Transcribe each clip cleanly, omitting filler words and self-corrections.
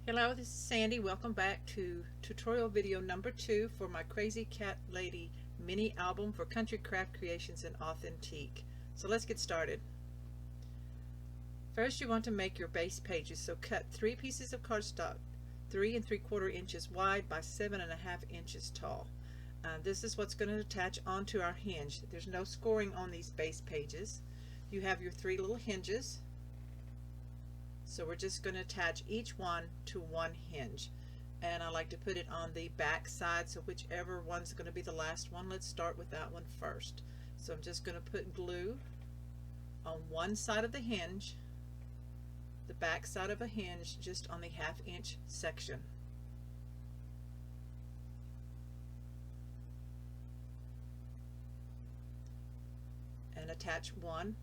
Hello, this is Sandy. Welcome back to tutorial video number 2 for my Crazy Cat Lady mini album for country craft creations and authentique. So let's get started. First, you want to make your base pages. So cut 3 pieces of cardstock 3 3/4 inches wide by 7.5 inches tall. This is what's going to attach onto our hinge. There's no scoring on these base pages. You have your 3 little hinges. So we're just going to attach each one to one hinge, and I like to put it on the back side, so whichever one's going to be the last one. Let's start with that one first. So I'm just going to put glue on one side of the hinge, the back side of a hinge, just on the 1/2 inch section. And attach one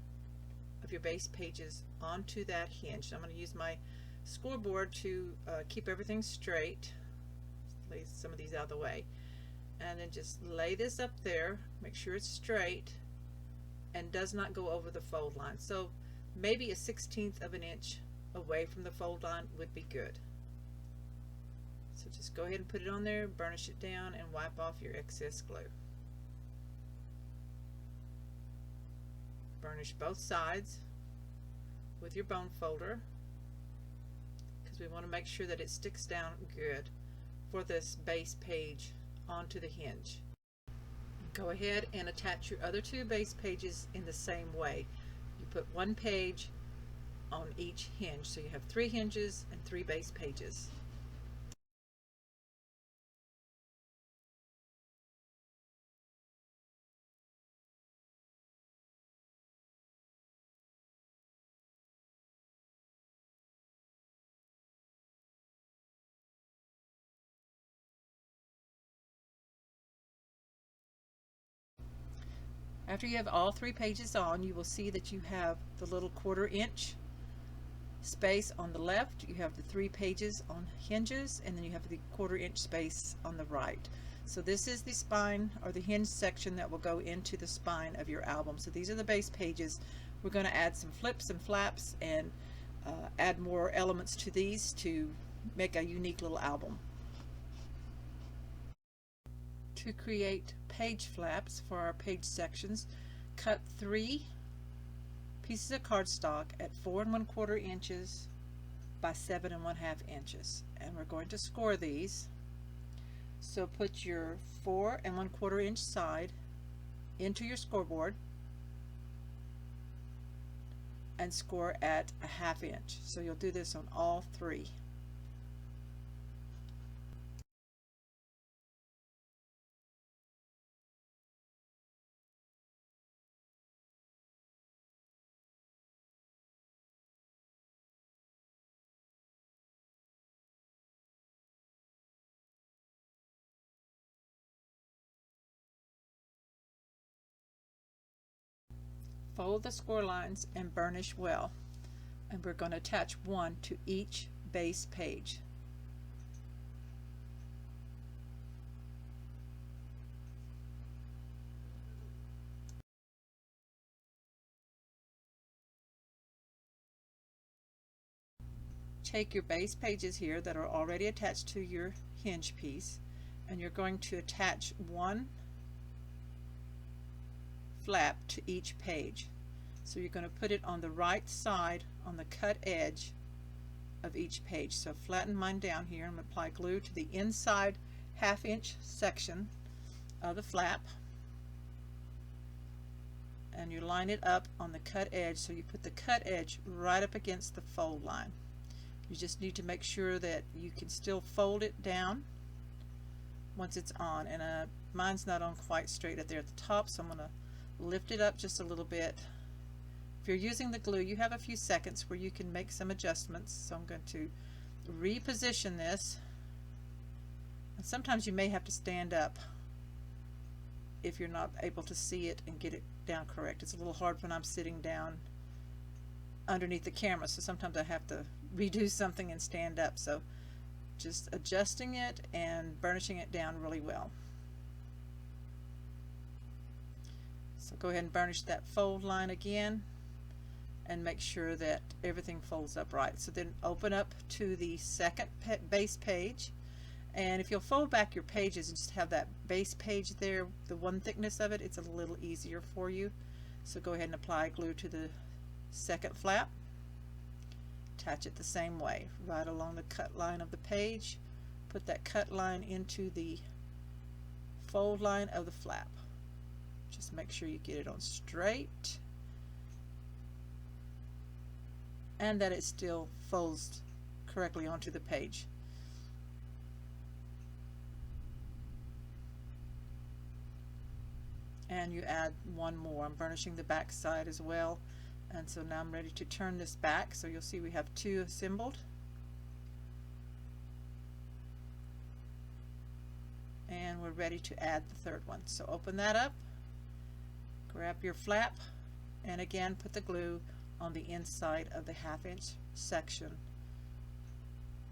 of your base pages onto that hinge. I'm going to use my scoreboard to keep everything straight. Lay some of these out of the way, and then just lay this up there. Make sure it's straight and does not go over the fold line. So maybe a 1/16 of an inch away from the fold line would be good. So just go ahead and put it on there, burnish it down, and wipe off your excess glue. Burnish both sides with your bone folder, because we want to make sure that it sticks down good for this base page onto the hinge. Go ahead and attach your other 2 base pages in the same way. You put 1 page on each hinge, so you have 3 hinges and 3 base pages. After you have all 3 pages on, you will see that you have the little 1/4 inch space on the left. You have the 3 pages on hinges, and then you have the 1/4 inch space on the right. So this is the spine, or the hinge section, that will go into the spine of your album. So these are the base pages. We're going to add some flips and flaps and add more elements to these to make a unique little album. To create page flaps for our page sections, cut 3 pieces of cardstock at 4 1/4 inches by 7 1/2 inches, and we're going to score these. So put your 4 1/4 inch side into your scoreboard and score at a 1/2 inch. So you'll do this on all 3. Fold the score lines and burnish well, and we're going to attach one to each base page. Take your base pages here that are already attached to your hinge piece, and you're going to attach one flap to each page. So you're going to put it on the right side on the cut edge of each page. So flatten mine down here and apply glue to the inside 1/2 inch section of the flap, and you line it up on the cut edge, so you put the cut edge right up against the fold line. You just need to make sure that you can still fold it down once it's on, and mine's not on quite straight up there at the top, so I'm going to lift it up just a little bit. If you're using the glue, you have a few seconds where you can make some adjustments, so I'm going to reposition this, and sometimes you may have to stand up if you're not able to see it and get it down correct. It's a little hard when I'm sitting down underneath the camera, so sometimes I have to redo something and stand up. So just adjusting it and burnishing it down really well. So go ahead and burnish that fold line again and make sure that everything folds up right. So then open up to the second base page, and if you'll fold back your pages and just have that base page there, the one thickness of it, it's a little easier for you. So go ahead and apply glue to the second flap. Attach it the same way, right along the cut line of the page. Put that cut line into the fold line of the flap. Just make sure you get it on straight and that it still folds correctly onto the page. And you add one more. I'm burnishing the back side as well, and so now I'm ready to turn this back. So you'll see we have two assembled, and we're ready to add the third one. So open that up, grab your flap, and again put the glue on the inside of the 1/2 inch section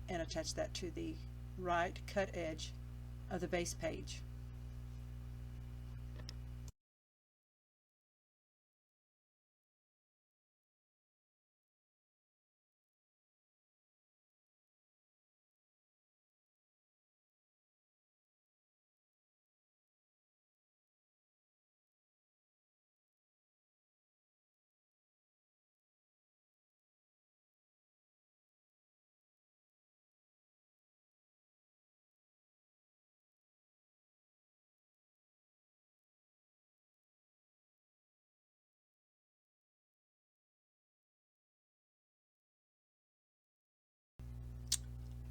and attach that to the right cut edge of the base page.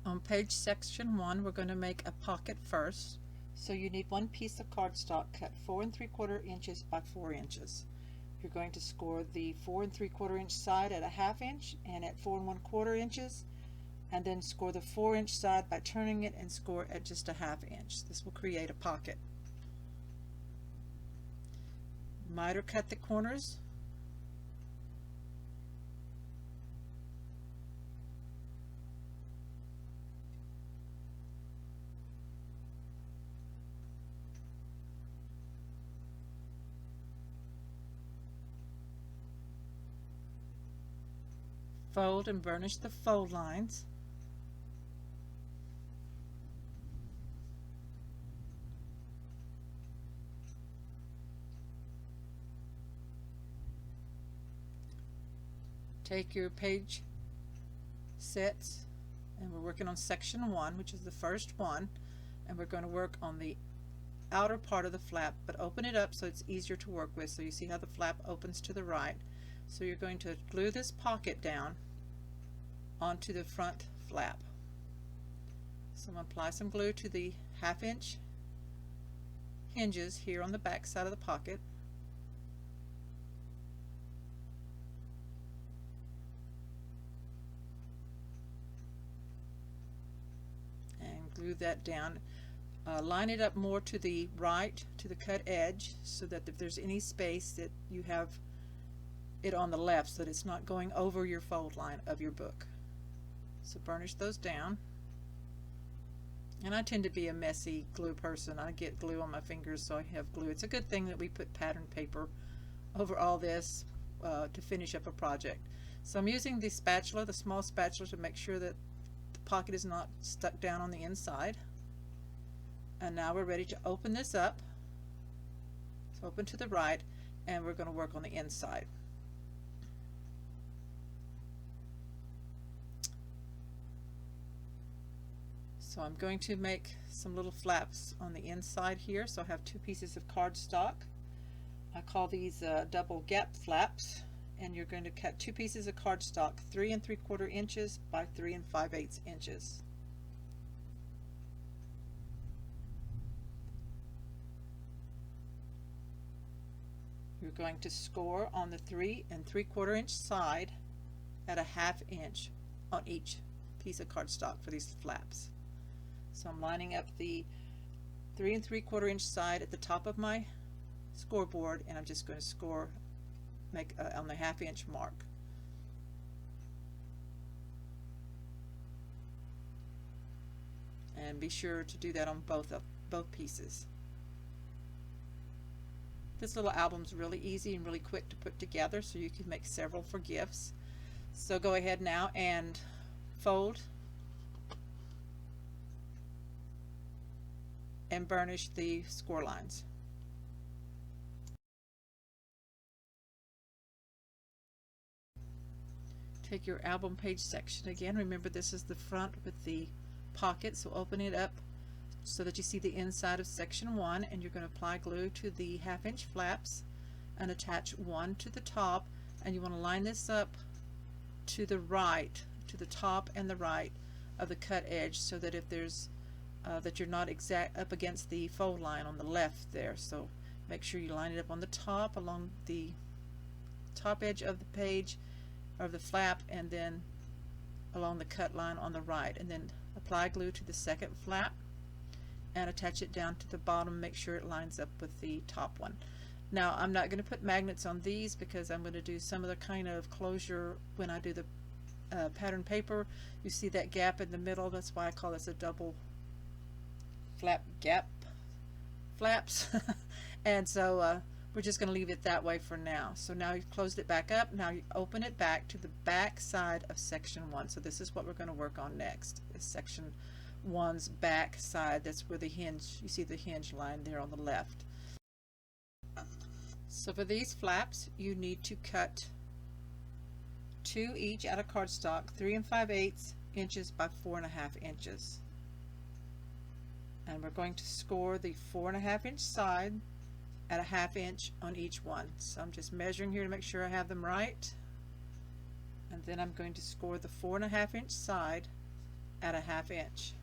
On page section 1, we're going to make a pocket first. So you need one piece of cardstock cut 4 3/4 inches by 4 inches. You're going to score the 4 3/4 inch side at a 1/2 inch and at 4 1/4 inches, and then score the 4 inch side by turning it and score at just a 1/2 inch. This will create a pocket. Miter cut the corners. Fold and burnish the fold lines. Take your page sets, and we're working on section 1, which is the first one, and we're going to work on the outer part of the flap, but open it up so it's easier to work with. So you see how the flap opens to the right. So you're going to glue this pocket down onto the front flap. So I'm going to apply some glue to the 1/2 inch hinges here on the back side of the pocket. And glue that down. Line it up more to the right, to the cut edge, so that if there's any space that you have it on the left so that it's not going over your fold line of your book. So burnish those down. And I tend to be a messy glue person. I get glue on my fingers, so I have glue. It's a good thing that we put pattern paper over all this to finish up a project. So I'm using the spatula, the small spatula, to make sure that the pocket is not stuck down on the inside. And now we're ready to open this up. So open to the right, and we're going to work on the inside. So I'm going to make some little flaps on the inside here. So I have 2 pieces of cardstock. I call these double gap flaps, and you're going to cut 2 pieces of cardstock 3 3/4 inches by 3 5/8 inches. You're going to score on the 3 3/4 inch side at a 1/2 inch on each piece of cardstock for these flaps. So I'm lining up the 3 3/4 inch side at the top of my scoreboard, and I'm just going to score, make on the 1/2 inch mark. And be sure to do that on both pieces. This little album's really easy and really quick to put together, so you can make several for gifts. So go ahead now and fold and burnish the score lines. Take your album page section again. Remember, this is the front with the pocket, so open it up so that you see the inside of section 1, and you're going to apply glue to the 1/2 inch flaps and attach one to the top, and you want to line this up to the right, to the top and the right of the cut edge, so that if there's that you're not exact up against the fold line on the left there. So make sure you line it up on the top, along the top edge of the page or the flap, and then along the cut line on the right, and then apply glue to the second flap and attach it down to the bottom. Make sure it lines up with the top one. Now I'm not going to put magnets on these because I'm going to do some of the kind of closure when I do the pattern paper. You see that gap in the middle? That's why I call this a double flap gap flaps. And so we're just going to leave it that way for now. So now you've closed it back up. Now you open it back to the back side of section 1. So this is what we're going to work on next, is section 1's back side. That's where the hinge, you see the hinge line there on the left. So for these flaps, you need to cut 2 each out of cardstock, 3 5/8 inches by 4 1/2 inches. And we're going to score the 4 1/2 inch side at a 1/2 inch on each one. So I'm just measuring here to make sure I have them right. And then I'm going to score the 4 1/2 inch side at a 1/2 inch.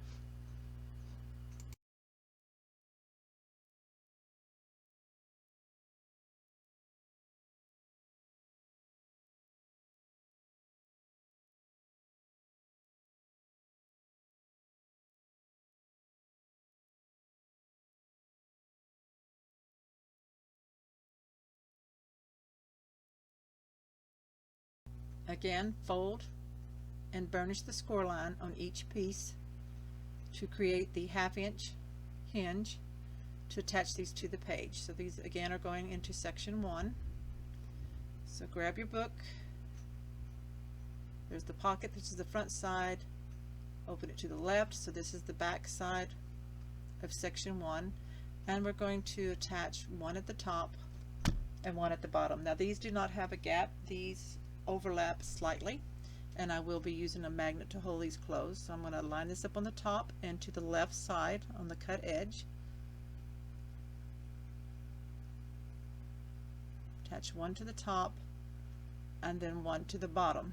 Again, fold and burnish the score line on each piece to create the 1/2 inch hinge to attach these to the page. So these again are going into section 1. So grab your book. There's the pocket. This is the front side. Open it to the left. So this is the back side of section 1, and we're going to attach one at the top and one at the bottom. Now these do not have a gap. These overlap slightly, and I will be using a magnet to hold these closed. So I'm going to line this up on the top and to the left side on the cut edge. Attach one to the top and then one to the bottom.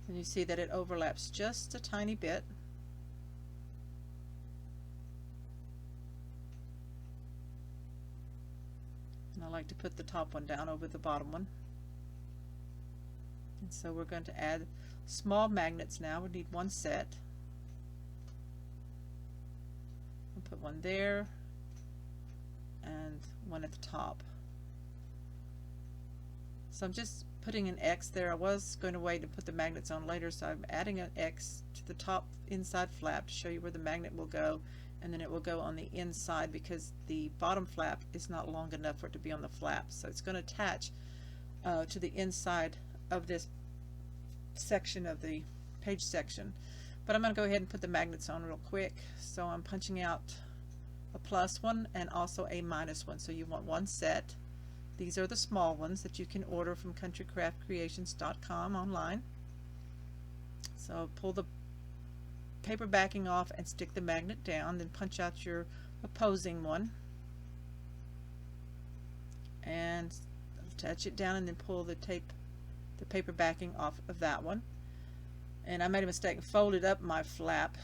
And you see that it overlaps just a tiny bit. And I like to put the top one down over the bottom one. And so we're going to add small magnets now. We need one set. I'll put one there and one at the top. So I'm just putting an X there. I was going to wait and put the magnets on later, so I'm adding an X to the top inside flap to show you where the magnet will go, and then it will go on the inside because the bottom flap is not long enough for it to be on the flap. So it's going to attach to the inside of this section of the page section. But I'm going to go ahead and put the magnets on real quick. So I'm punching out a +1 and also a -1. So you want one set. These are the small ones that you can order from countrycraftcreations.com online. So pull the paper backing off and stick the magnet down, then punch out your opposing one and attach it down, and then pull the paper backing off of that one. And I made a mistake and folded up my flap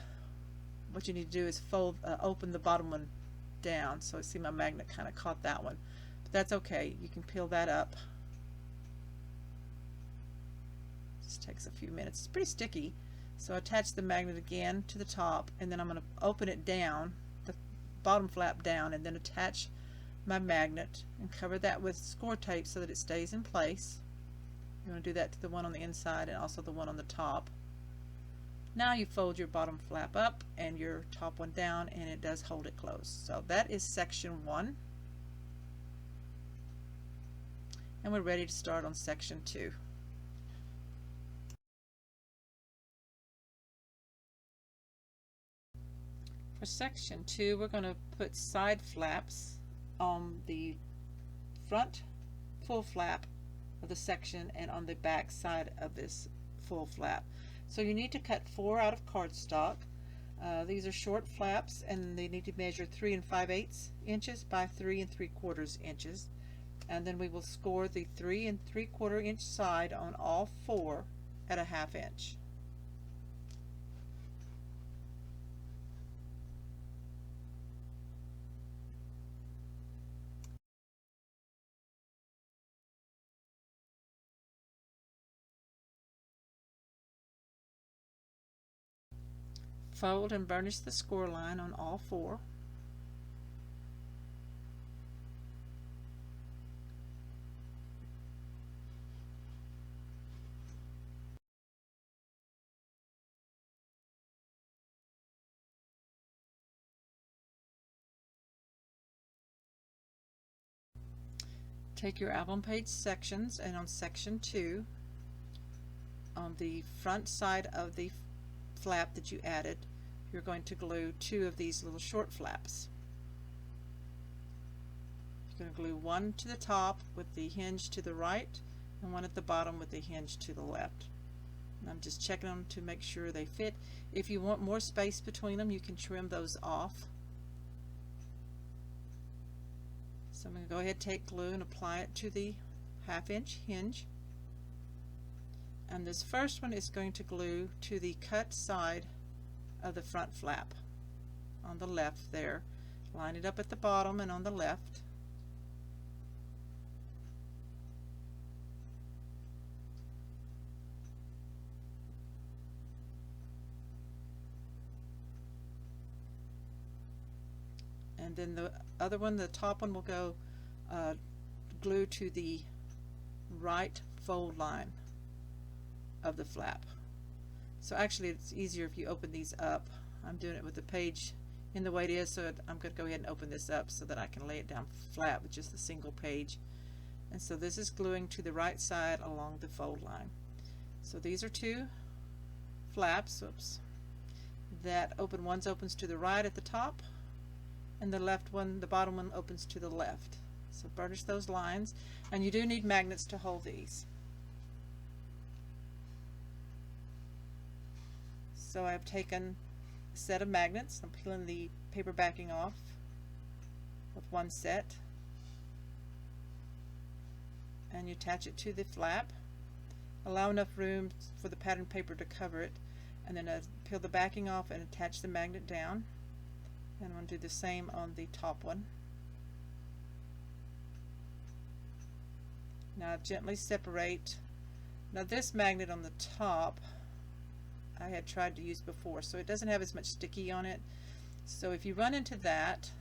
what you need to do is open the bottom one down. So I see my magnet kind of caught that one, but that's okay. You can peel that up. Just takes a few minutes. It's pretty sticky. So attach the magnet again to the top, and then I'm going to open it down, the bottom flap down, and then attach my magnet and cover that with score tape so that it stays in place. You want to do that to the one on the inside and also the one on the top. Now you fold your bottom flap up and your top one down, and it does hold it closed. So that is section 1. And we're ready to start on section 2. For section 2, we're going to put side flaps on the front full flap of the section and on the back side of this full flap. So you need to cut 4 out of cardstock. These are short flaps, and they need to measure 3 5/8 inches by 3 3/4 inches. And then we will score the 3 3/4 inch side on all 4 at a 1/2 inch. Fold and burnish the score line on all 4. Take your album page sections, and on section 2, on the front side of the flap that you added, you're going to glue 2 of these little short flaps. You're going to glue one to the top with the hinge to the right and one at the bottom with the hinge to the left. And I'm just checking them to make sure they fit. If you want more space between them, you can trim those off. So I'm going to go ahead and take glue and apply it to the 1/2 inch hinge. And this first one is going to glue to the cut side of the front flap on the left there. Line it up at the bottom and on the left. And then the other one, the top one, will go glue to the right fold line of the flap. So actually it's easier if you open these up. I'm doing it with the page in the way it is, so I'm going to go ahead and open this up so that I can lay it down flat with just a single page. And so this is gluing to the right side along the fold line. So these are 2 flaps, oops, that open. One opens to the right at the top, and the left one, the bottom one, opens to the left. So burnish those lines, and you do need magnets to hold these. So I've taken a set of magnets. I'm peeling the paper backing off with one set, and you attach it to the flap. Allow enough room for the pattern paper to cover it, and then peel the backing off and attach the magnet down. And I'm going to do the same on the top one. Now gently separate. Now this magnet on the top I had tried to use before, so it doesn't have as much sticky on it. So if you run into that,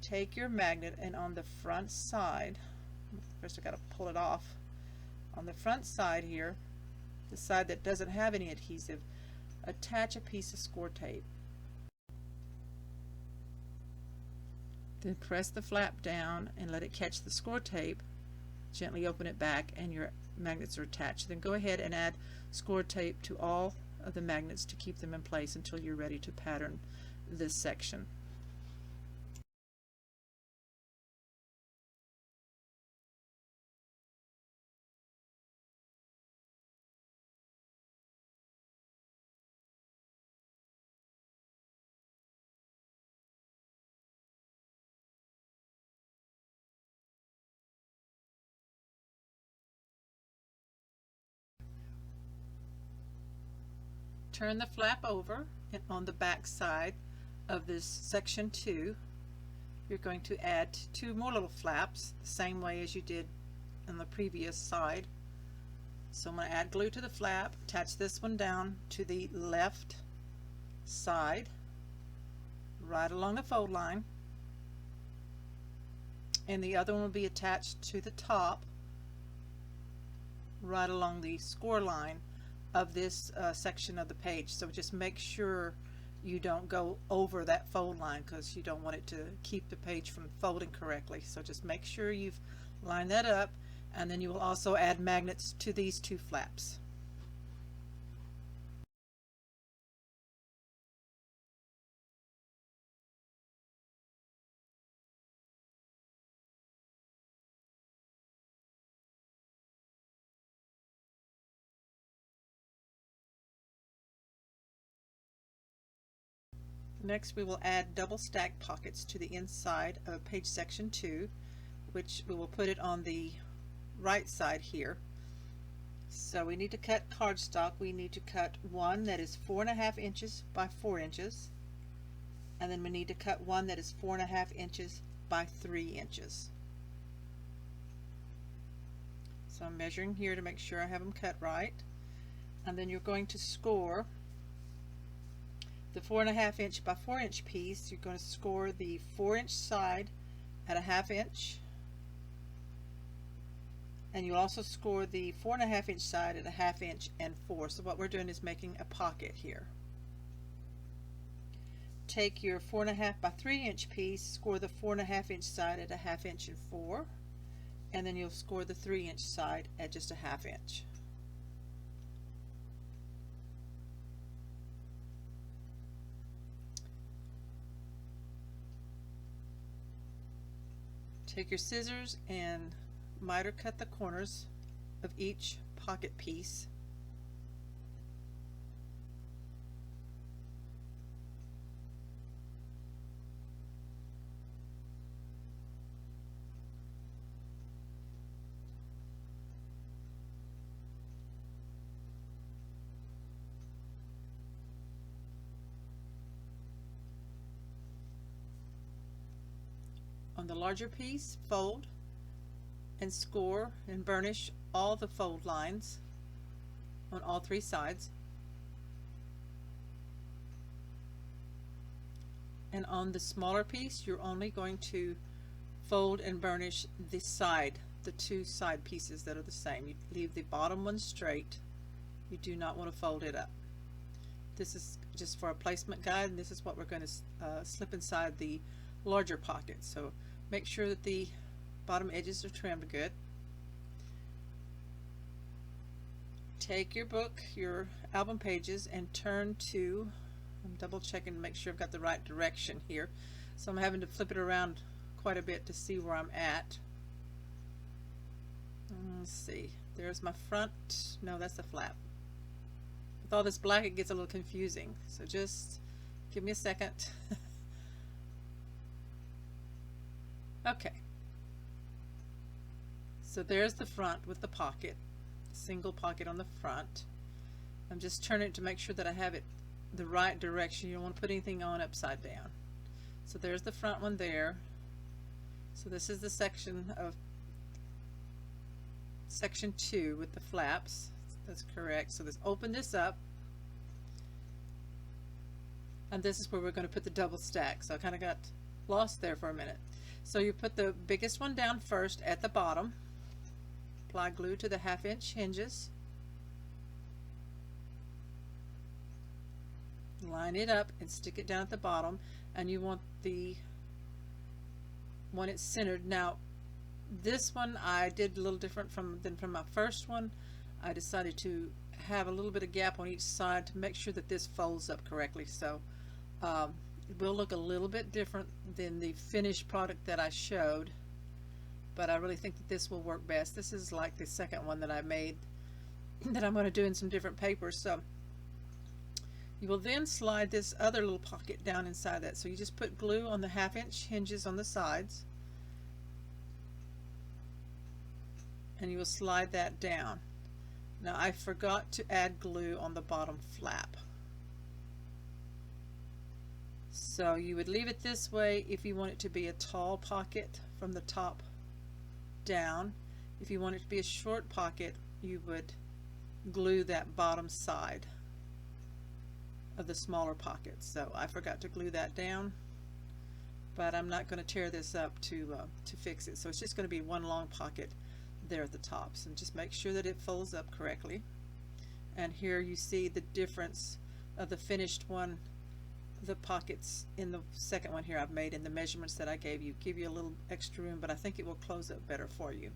take your magnet, and on the front side, first I've got to pull it off. On the front side here, the side that doesn't have any adhesive, attach a piece of score tape. Then press the flap down and let it catch the score tape. Gently open it back, and your magnets are attached. Then go ahead and add score tape to all of the magnets to keep them in place until you're ready to pattern this section. Turn the flap over and on the back side of this section 2 you're going to add 2 more little flaps the same way as you did on the previous side. So I'm going to add glue to the flap, attach this one down to the left side right along the fold line, and the other one will be attached to the top right along the score line of this section of the page. So just make sure you don't go over that fold line because you don't want it to keep the page from folding correctly. So just make sure you've lined that up, and then you will also add magnets to these 2 flaps. Next we will add double stack pockets to the inside of page section 2, which we will put it on the right side here. So we need to cut cardstock. We need to cut one that is 4.5 inches by 4 inches, and then we need to cut one that is 4.5 inches by 3 inches. So I'm measuring here to make sure I have them cut right, and then you're going to score the 4.5 inch by 4 inch piece. You're going to score the 4 inch side at a 1/2 inch, and you'll also score the 4.5 inch side at a 1/2 inch and 4. So what we're doing is making a pocket here. Take your 4.5 by 3 inch piece, score the 4.5 inch side at a 1/2 inch and 4, and then you'll score the 3 inch side at just a 1/2 inch. Take your scissors and miter cut the corners of each pocket piece. On the larger piece, fold and score and burnish all the fold lines on all 3 sides. And on the smaller piece, you're only going to fold and burnish the side, the 2 side pieces that are the same. You leave the bottom one straight. You do not want to fold it up. This is just for a placement guide, and this is what we're going to slip inside the larger pocket. So make sure that the bottom edges are trimmed good. Take your book, your album pages, and turn to, I'm double checking to make sure I've got the right direction here, so I'm having to flip it around quite a bit to see where I'm at. Let's see, there's my front, no, that's the flap. With all this black it gets a little confusing, so just give me a second. Okay, so there's the front with the pocket, single pocket on the front. I'm just turning it to make sure that I have it the right direction. You don't want to put anything on upside down. So there's the front one there. So this is the section of section 2 with the flaps. That's correct. So let's open this up, and this is where we're going to put the double stack. So I kind of got lost there for a minute. So you put the biggest one down first at the bottom, apply glue to the 1/2 inch hinges, line it up and stick it down at the bottom, and you want the one it's centered. Now this one I did a little different than from my first one. I decided to have a little bit of gap on each side to make sure that this folds up correctly. So it will look a little bit different than the finished product that I showed, but I really think that this will work best. This is like the second one that I made that I'm going to do in some different papers. So you will then slide this other little pocket down inside that. So you just put glue on the 1/2 inch hinges on the sides, and you will slide that down. Now I forgot to add glue on the bottom flap. So you would leave it this way if you want it to be a tall pocket from the top down. If you want it to be a short pocket, you would glue that bottom side of the smaller pocket. So I forgot to glue that down, but I'm not going to tear this up to fix it. So it's just going to be one long pocket there at the top. So just make sure that it folds up correctly. And here you see the difference of the finished one. The pockets in the second one here I've made in the measurements that I gave you. Give you a little extra room, but I think it will close up better for you.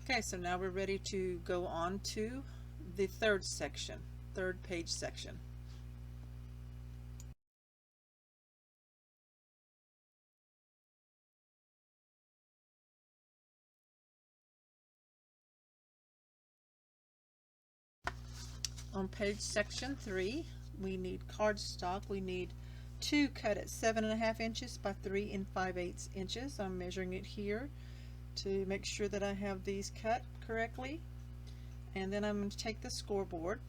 Okay, so now we're ready to go on to the third page section. On page section 3, we need cardstock. We need 2 cut at 7.5 inches by 3 5/8 inches. I'm measuring it here to make sure that I have these cut correctly. And then I'm going to take the scoreboard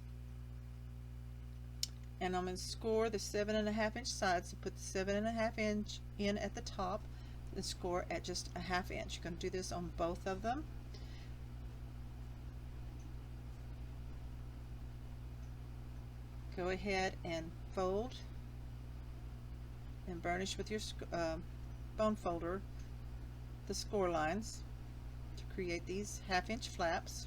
and I'm going to score the 7.5 inch sides. So put the 7.5 inch in at the top and score at just a 1/2 inch. You're going to do this on both of them. Go ahead and fold and burnish with your bone folder the score lines to create these 1/2 inch flaps.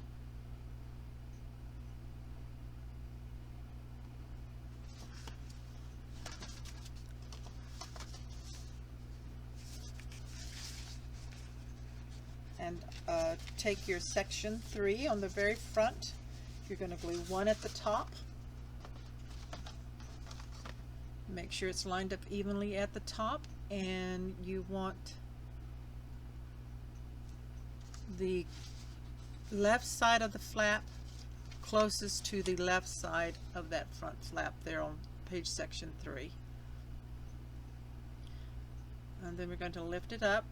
And take your section 3 on the very front. You're going to glue 1 at the top. Make sure it's lined up evenly at the top, and you want the left side of the flap closest to the left side of that front flap there on page section 3. And then we're going to lift it up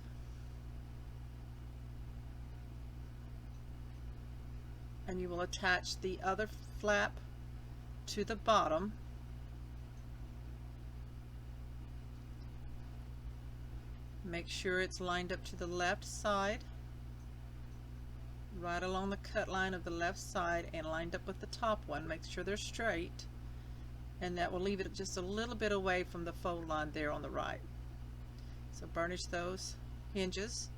and you will attach the other flap to the bottom. Make sure it's lined up to the left side, right along the cut line of the left side, and lined up with the top one. Make sure they're straight, and that will leave it just a little bit away from the fold line there on the right. So burnish those hinges.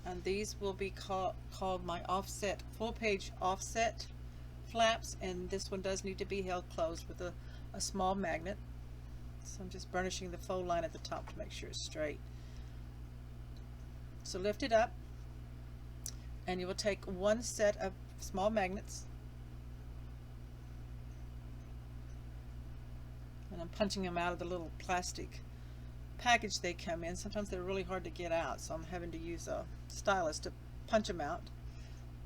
And these will be called my offset, full page offset flaps, and this one does need to be held closed with a small magnet. So I'm just burnishing the fold line at the top to make sure it's straight. So lift it up, and you will take 1 set of small magnets, and I'm punching them out of the little plastic package they come in. Sometimes they're really hard to get out, so I'm having to use a stylus to punch them out.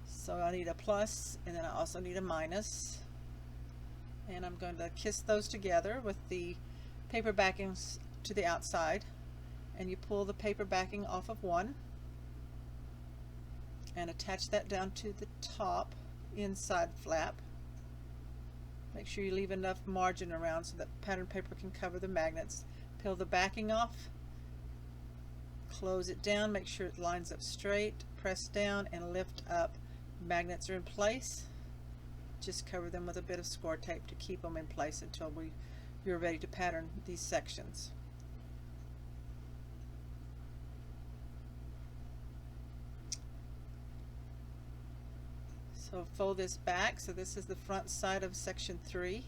So I need a plus, and then I also need a minus, and I'm going to kiss those together with the paper backings to the outside, and you pull the paper backing off of one and attach that down to the top inside flap. Make sure you leave enough margin around so that pattern paper can cover the magnets. Peel the backing off, close it down, make sure it lines up straight, press down and lift up. Magnets are in place. Just cover them with a bit of score tape to keep them in place until you're ready to pattern these sections. So fold this back. So this is the front side of section 3.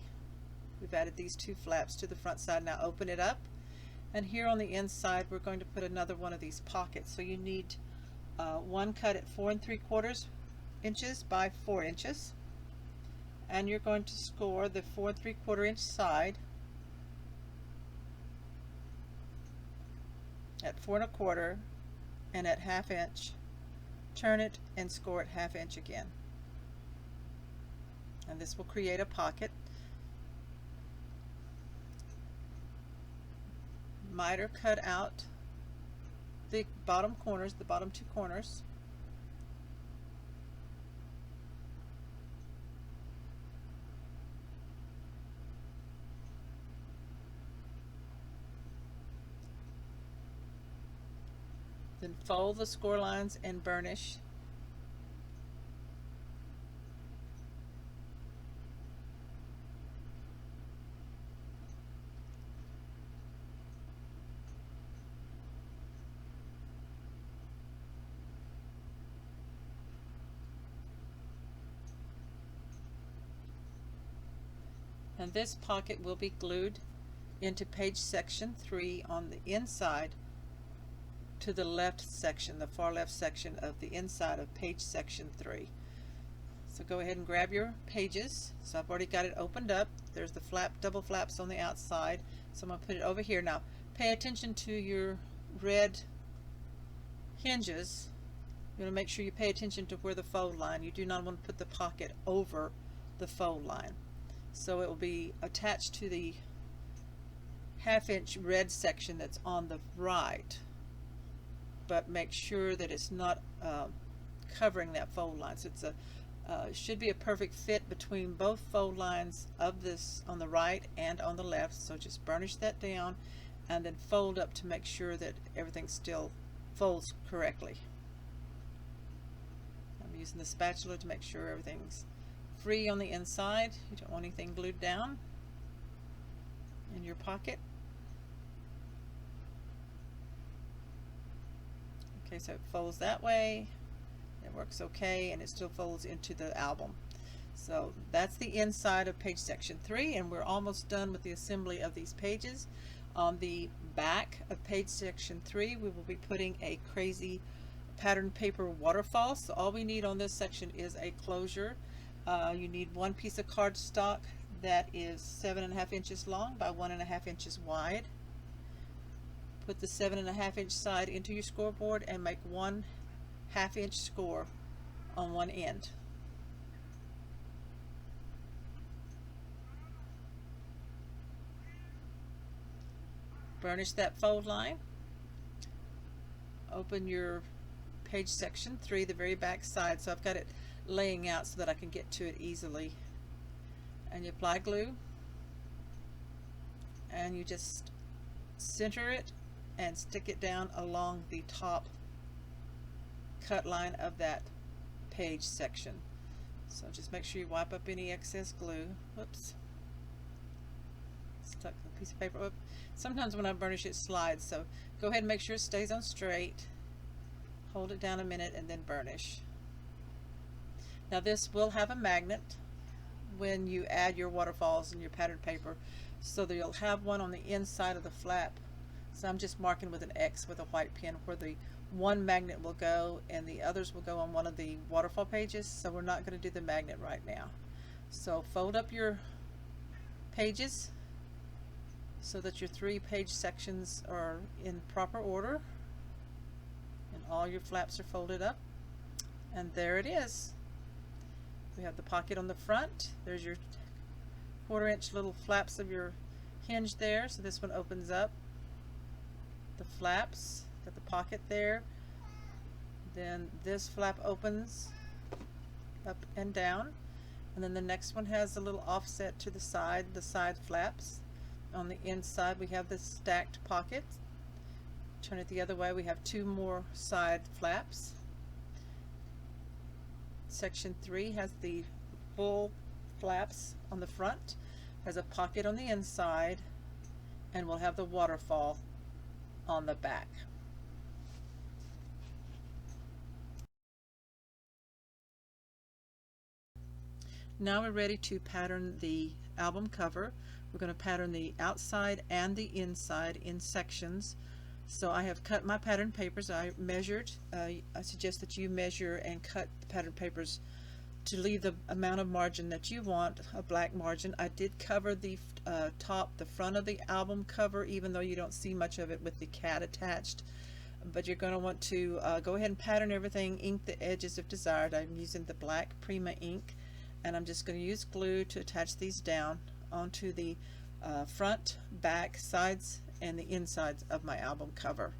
We've added these 2 flaps to the front side. Now open it up, and here on the inside we're going to put another one of these pockets. So you need 1 cut at 4 3/4 inches by 4 inches, and you're going to score the 4 3/4 inch side at 4 1/4 and at 1/2 inch. Turn it and score at 1/2 inch again, and this will create a pocket. Miter cut out the bottom corners, the bottom 2 corners, Then fold the score lines and burnish. And this pocket will be glued into page section 3 on the inside to the left section, the far left section of the inside of page section 3. So go ahead and grab your pages. So I've already got it opened up. There's the double flaps on the outside. So I'm going to put it over here. Now pay attention to your red hinges. You want to make sure you pay attention to where the fold line. You do not want to put the pocket over the fold line. So it will be attached to the 1/2 inch red section that's on the right, but make sure that it's not covering that fold line. So it's it should be a perfect fit between both fold lines of this on the right and on the left. So just burnish that down and then fold up to make sure that everything still folds correctly. I'm using the spatula to make sure everything's free on the inside. You don't want anything glued down in your pocket. Okay, so it folds that way. It works okay, and it still folds into the album. So that's the inside of page section 3, and we're almost done with the assembly of these pages. On the back of page section 3, we will be putting a crazy pattern paper waterfall. So all we need on this section is a closure. You need one piece of cardstock that is 7.5 inches long by 1.5 inches wide. Put the 7.5 inch side into your scoreboard and make 1/2 inch score on one end. Burnish that fold line. Open your page section 3, the very back side. So I've got it laying out so that I can get to it easily. And you apply glue and you just center it and stick it down along the top cut line of that page section. So just make sure you wipe up any excess glue. Whoops. Stuck a piece of paper up. Sometimes when I burnish it slides, so go ahead and make sure it stays on straight. Hold it down a minute and then burnish. Now this will have a magnet when you add your waterfalls and your pattern paper, so that you'll have one on the inside of the flap. So I'm just marking with an X with a white pen where the one magnet will go and the others will go on one of the waterfall pages. So we're not going to do the magnet right now. So fold up your pages so that your 3 page sections are in proper order and all your flaps are folded up. And there it is. We have the pocket on the front. There's your 1/4 inch little flaps of your hinge there. So this one opens up. The flaps, got the pocket there. Then this flap opens up and down. And then the next one has a little offset to the side flaps. On the inside we have the stacked pocket. Turn it the other way, we have 2 more side flaps. Section 3 has the full flaps on the front, has a pocket on the inside, and we'll have the waterfall on the back. Now we're ready to pattern the album cover. We're going to pattern the outside and the inside in sections. So I have cut my pattern papers. I measured. I suggest that you measure and cut the pattern papers to leave the amount of margin that you want, a black margin. I did cover the the front of the album cover, even though you don't see much of it with the cat attached. But you're going to want to go ahead and pattern everything, ink the edges if desired. I'm using the black Prima ink, and I'm just going to use glue to attach these down onto the front, back, sides, and the insides of my album cover.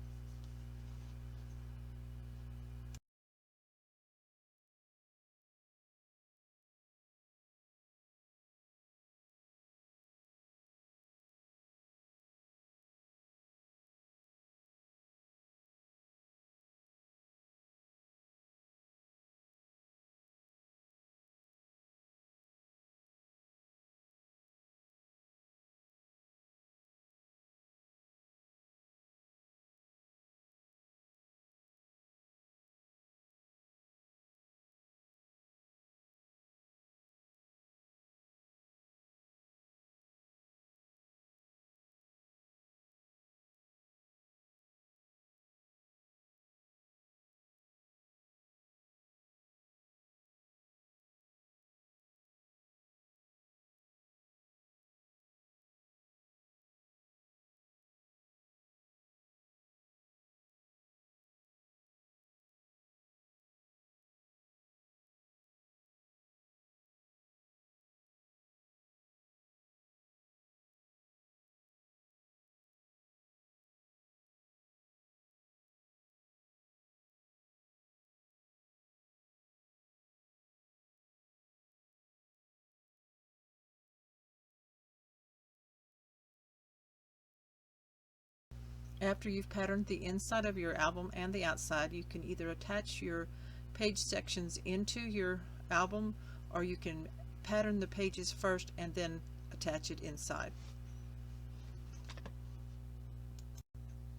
After you've patterned the inside of your album and the outside, you can either attach your page sections into your album, or you can pattern the pages first and then attach it inside.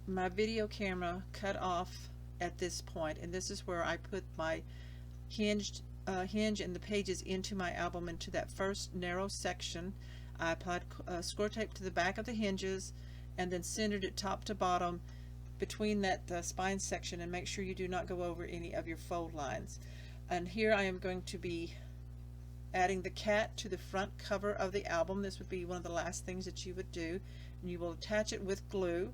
My video camera cut off at this point, and this is where I put my hinge and the pages into my album, into that first narrow section. I applied score tape to the back of the hinges and then centered it top to bottom between that spine section, and make sure you do not go over any of your fold lines. And here I am going to be adding the cat to the front cover of the album. This would be one of the last things that you would do, and you will attach it with glue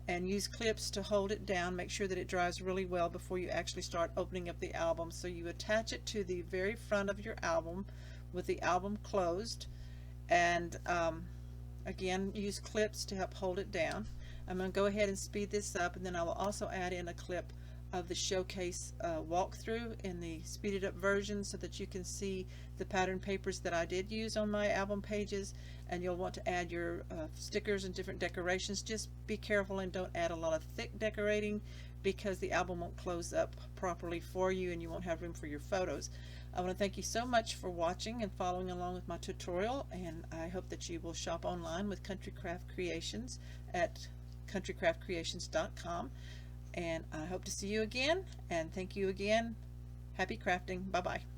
and use clips to hold it down. Make sure that it dries really well before you actually start opening up the album. So you attach it to the very front of your album with the album closed, and again, use clips to help hold it down. I'm going to go ahead and speed this up, and then I will also add in a clip of the showcase walkthrough in the speeded up version, so that you can see the pattern papers that I did use on my album pages. And you'll want to add your stickers and different decorations. Just be careful and don't add a lot of thick decorating, because the album won't close up properly for you and you won't have room for your photos. I want to thank you so much for watching and following along with my tutorial, and I hope that you will shop online with Country Craft Creations at countrycraftcreations.com. And I hope to see you again, and thank you again. Happy crafting. Bye bye.